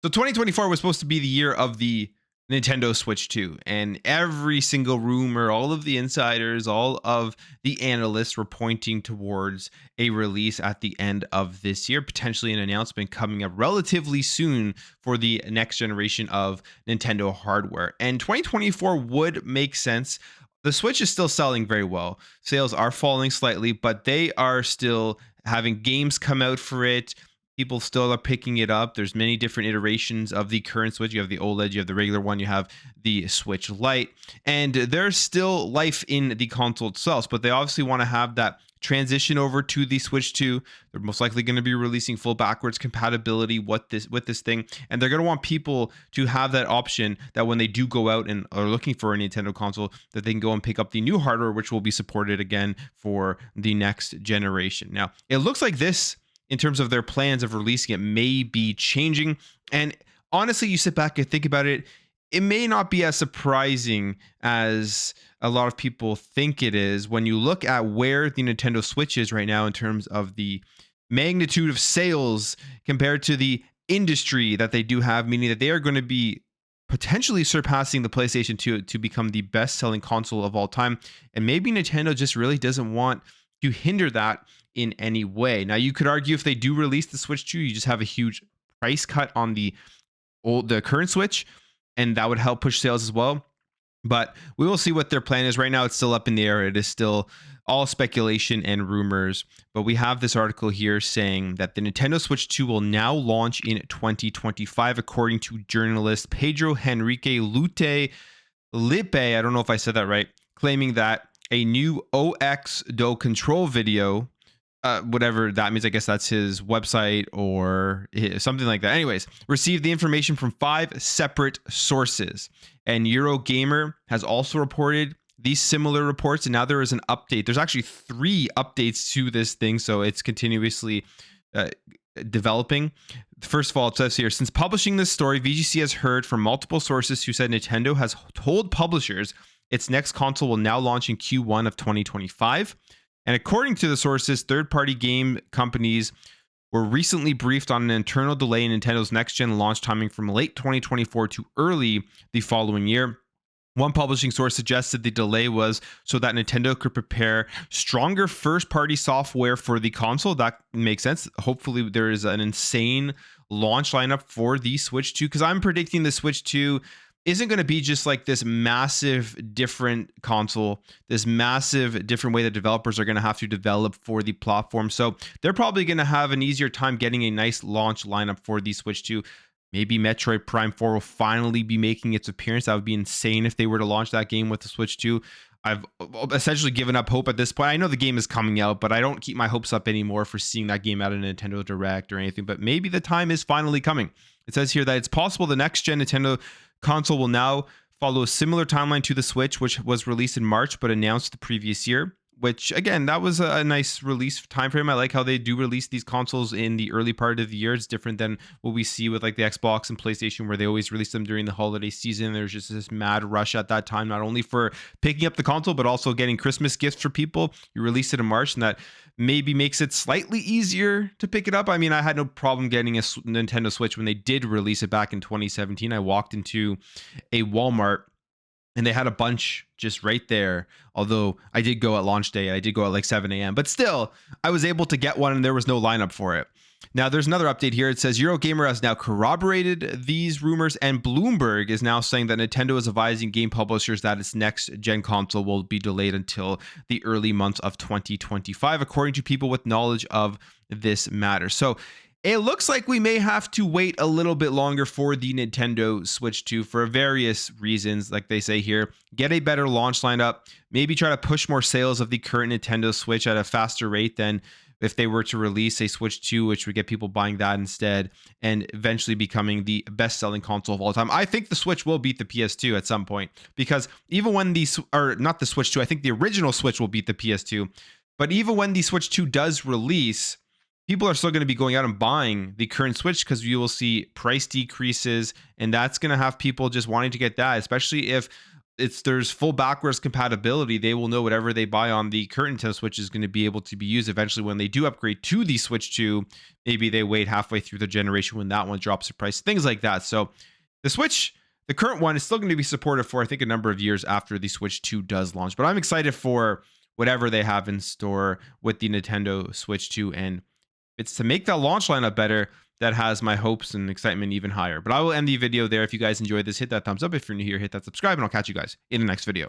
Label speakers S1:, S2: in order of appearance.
S1: So 2024 was supposed to be the year of the Nintendo Switch 2, and every single rumor, all of the insiders, all of the analysts were pointing towards a release at the end of this year, potentially an announcement coming up relatively soon for the next generation of Nintendo hardware. And 2024 would make sense. The Switch is still selling very well. Sales are falling slightly, but they are still having games come out for it. People still are picking it up. There's many different iterations of the current Switch. You have the OLED, you have the regular one, you have the Switch Lite, and there's still life in the console itself. But they obviously want to have that transition over to the Switch 2. They're most likely going to be releasing full backwards compatibility with this thing, and they're going to want people to have that option that when they do go out and are looking for a Nintendo console, that they can go and pick up the new hardware, which will be supported again for the next generation. Now, it looks like this in terms of their plans of releasing it may be changing. And honestly, you sit back and think about it, it may not be as surprising as a lot of people think it is when you look at where the Nintendo Switch is right now in terms of the magnitude of sales compared to the industry that they do have, meaning that they are going to be potentially surpassing the PlayStation 2 to become the best selling console of all time. And maybe Nintendo just really doesn't want to hinder that in any way. Now, you could argue if they do release the Switch 2, you just have a huge price cut on the current Switch, and that would help push sales as well. But we will see what their plan is. Right now, it's still up in the air. It is still all speculation and rumors. But we have this article here saying that the Nintendo Switch 2 will now launch in 2025, according to journalist Pedro Henrique Lippe. I don't know if I said that right, claiming that a new OX Do control video, whatever that means, I guess that's his website or something like that. Anyways, received the information from 5 separate sources, and Eurogamer has also reported these similar reports, and now there is an update. There's actually 3 updates to this thing, so it's continuously developing. First of all, it says here, since publishing this story, VGC has heard from multiple sources who said Nintendo has told publishers its next console will now launch in Q1 of 2025. And according to the sources, third-party game companies were recently briefed on an internal delay in Nintendo's next-gen launch timing from late 2024 to early the following year. One publishing source suggested the delay was so that Nintendo could prepare stronger first-party software for the console. That makes sense. Hopefully, there is an insane launch lineup for the Switch 2, because I'm predicting the Switch 2 isn't going to be just like this massive different console, this massive different way that developers are going to have to develop for the platform. So they're probably going to have an easier time getting a nice launch lineup for the Switch 2. Maybe Metroid Prime 4 will finally be making its appearance. That would be insane if they were to launch that game with the Switch 2. I've essentially given up hope at this point. I know the game is coming out, but I don't keep my hopes up anymore for seeing that game out of Nintendo Direct or anything. But maybe the time is finally coming. It says here that it's possible the next gen Nintendo console will now follow a similar timeline to the Switch, which was released in March but announced the previous year, which again, that was a nice release time frame. I like how they do release these consoles in the early part of the year. It's different than what we see with like the Xbox and PlayStation, where they always release them during the holiday season. There's just this mad rush at that time, not only for picking up the console, but also getting Christmas gifts for people. You release it in March, and that maybe makes it slightly easier to pick it up. I mean, I had no problem getting a Nintendo Switch when they did release it back in 2017. I walked into a Walmart and they had a bunch just right there. Although I did go at launch day, I did go at like 7 a.m. But still, I was able to get one and there was no lineup for it. Now, there's another update here. It says Eurogamer has now corroborated these rumors, and Bloomberg is now saying that Nintendo is advising game publishers that its next-gen console will be delayed until the early months of 2025, according to people with knowledge of this matter. So it looks like we may have to wait a little bit longer for the Nintendo Switch 2 for various reasons. Like they say here, get a better launch lineup, maybe try to push more sales of the current Nintendo Switch at a faster rate than if they were to release a Switch 2, which would get people buying that instead, and eventually becoming the best-selling console of all time. I think the Switch will beat the PS2 at some point, because even when not the Switch 2, I think the original Switch will beat the PS2, but even when the Switch 2 does release, people are still going to be going out and buying the current Switch because you will see price decreases, and that's going to have people just wanting to get that, especially if there's full backwards compatibility. They will know whatever they buy on the current Nintendo Switch is going to be able to be used eventually when they do upgrade to the Switch 2. Maybe they wait halfway through the generation when that one drops in price, things like that. So the Switch, the current one, is still going to be supported for, I think, a number of years after the Switch 2 does launch. But I'm excited for whatever they have in store with the Nintendo Switch 2. And it's to make that launch lineup better that has my hopes and excitement even higher. But I will end the video there. If you guys enjoyed this, hit that thumbs up. If you're new here, hit that subscribe, and I'll catch you guys in the next video.